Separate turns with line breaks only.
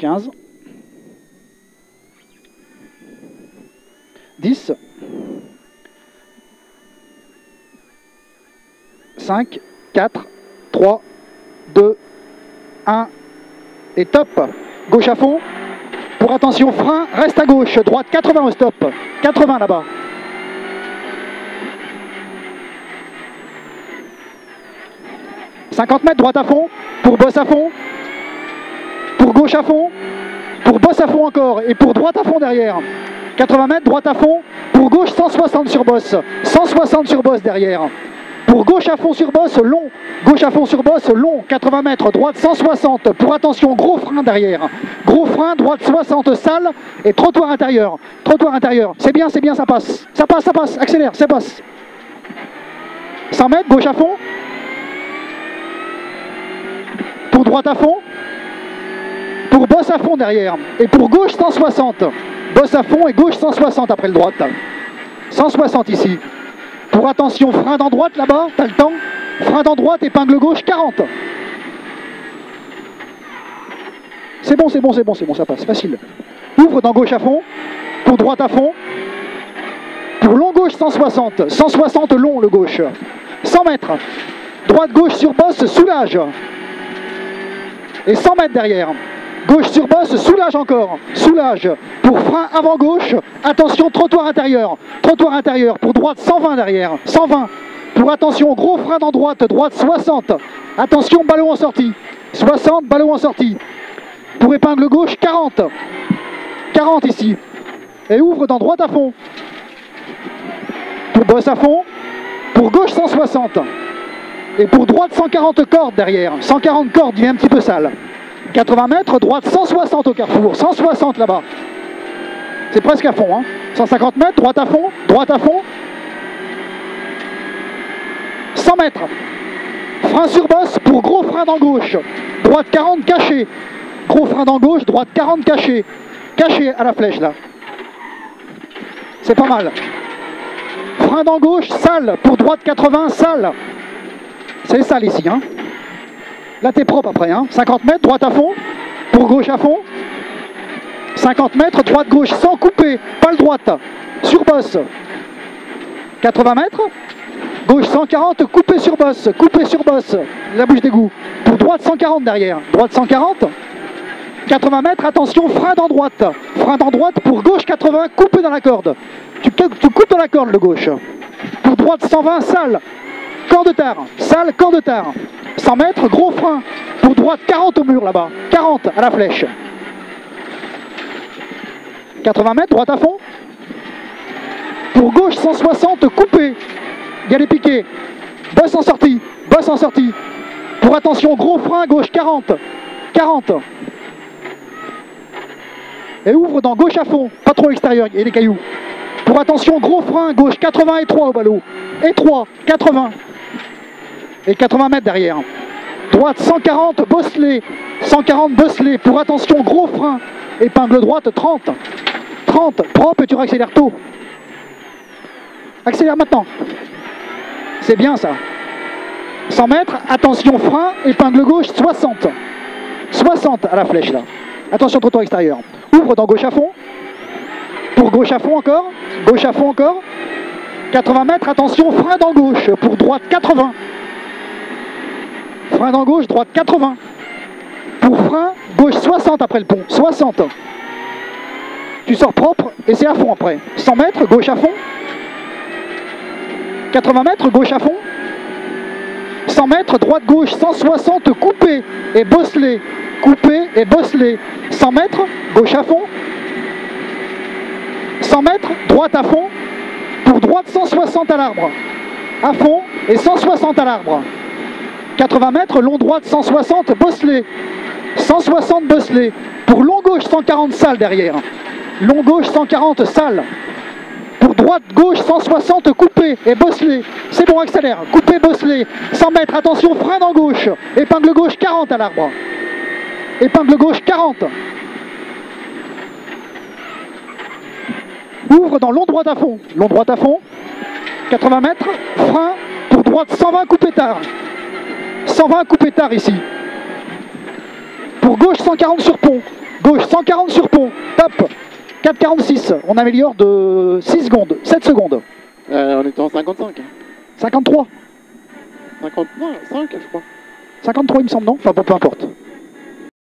15, 10, 5, 4, 3, 2, 1 et top. Gauche à fond. Pour attention, frein, reste à gauche. Droite 80 au stop. 80 là-bas. « 50 mètres, droite à fond, pour bosse à fond, pour gauche à fond, pour bosse à fond encore, et pour droite à fond derrière. 80 mètres, droite à fond, pour gauche 160 sur bosse, 160 sur bosse derrière. Pour gauche à fond sur bosse, long, gauche à fond sur bosse, long, 80 mètres, droite 160, pour attention, gros frein derrière. Gros frein, droite 60, sale, et trottoir intérieur. Trottoir intérieur, c'est bien, ça passe. Ça passe, accélère, ça passe. 100 mètres, gauche à fond. Pour droite à fond, pour bosse à fond derrière, et pour gauche 160, bosse à fond et gauche 160 après le droite, 160 ici, pour attention frein dans droite là-bas, t'as le temps, frein dans droite, épingle gauche 40, c'est bon, ça passe, facile, ouvre dans gauche à fond, pour droite à fond, pour long gauche 160, 160 long le gauche, 100 mètres, droite gauche sur bosse, soulage, et 100 mètres derrière, gauche sur bosse, soulage encore, soulage, pour frein avant gauche, attention trottoir intérieur, pour droite 120 derrière, 120, pour attention gros frein dans droite, droite 60, attention ballon en sortie, 60, ballon en sortie, pour épingle gauche 40, 40 ici, et ouvre dans droite à fond, pour bosse à fond, pour gauche 160, et pour droite 140 cordes derrière, 140 cordes, il est un petit peu sale. 80 mètres, droite 160 au carrefour, 160 là-bas. C'est presque à fond, hein. 150 mètres, droite à fond, 100 mètres. Frein sur bosse pour gros frein dans gauche, droite 40 caché. Gros frein dans gauche, droite 40 caché. Caché à la flèche là. C'est pas mal. Frein dans gauche, sale, pour droite 80, sale. C'est sale ici, hein. Là t'es propre après, hein. 50 mètres, droite à fond, pour gauche à fond. 50 mètres, droite gauche, sans couper, pas le droite, sur bosse. 80 mètres, gauche 140, coupé sur bosse, la bouche d'égout. Pour droite 140 derrière, droite 140. 80 mètres, attention, frein dans droite pour gauche 80, coupé dans la corde. Tu coupes dans la corde le gauche. Pour droite 120, sale. Corps de tard, sale, corps de tard. 100 mètres, gros frein. Pour droite, 40 au mur là-bas. 40 à la flèche. 80 mètres, droite à fond. Pour gauche, 160, coupé. Il y a les piquets. Bosse en sortie. Pour attention, gros frein, gauche, 40. 40. Et ouvre dans gauche à fond. Pas trop extérieur, il y a des cailloux. Pour attention, gros frein, gauche, 80 et 3 au ballot. Et 3, 80. Et 80 mètres derrière. Droite 140, bosselé. 140 bosselé. Pour attention, gros frein. Épingle droite 30. 30, propre et tu réaccélères tôt. Accélère maintenant. C'est bien ça. 100 mètres, attention frein, épingle gauche 60. 60 à la flèche là. Attention trottoir extérieur. Ouvre dans gauche à fond. Pour gauche à fond encore. 80 mètres, attention, frein dans gauche. Pour droite 80. Frein dans gauche, droite 80. Pour frein, gauche 60 après le pont. 60. Tu sors propre et c'est à fond après. 100 mètres, gauche à fond. 80 mètres, gauche à fond. 100 mètres, droite gauche, 160, coupé et bosselé. 100 mètres, gauche à fond. 100 mètres, droite à fond. Pour droite, 160 à l'arbre. À fond et 160 à l'arbre. 80 mètres, long droite, 160, bosselé. 160 bosselé. Pour long gauche, 140 sale derrière. Long gauche, 140 sale. Pour droite, gauche, 160, coupé et bosselé. C'est bon, accélère. Coupé, bosselé. 100 mètres, attention, frein dans gauche. Épingle gauche, 40 à l'arbre. Épingle gauche, 40. Ouvre dans long droite à fond. 80 mètres, frein. Pour droite, 120, coupé tard. 120, coupé tard ici. Pour gauche 140 sur pont. Gauche 140 sur pont. Top. 4,46. On améliore de 6 secondes. 7 secondes.
On était en 55.
53.
50, non, 5 je crois.
53 il me semble, non? Enfin bon, peu importe.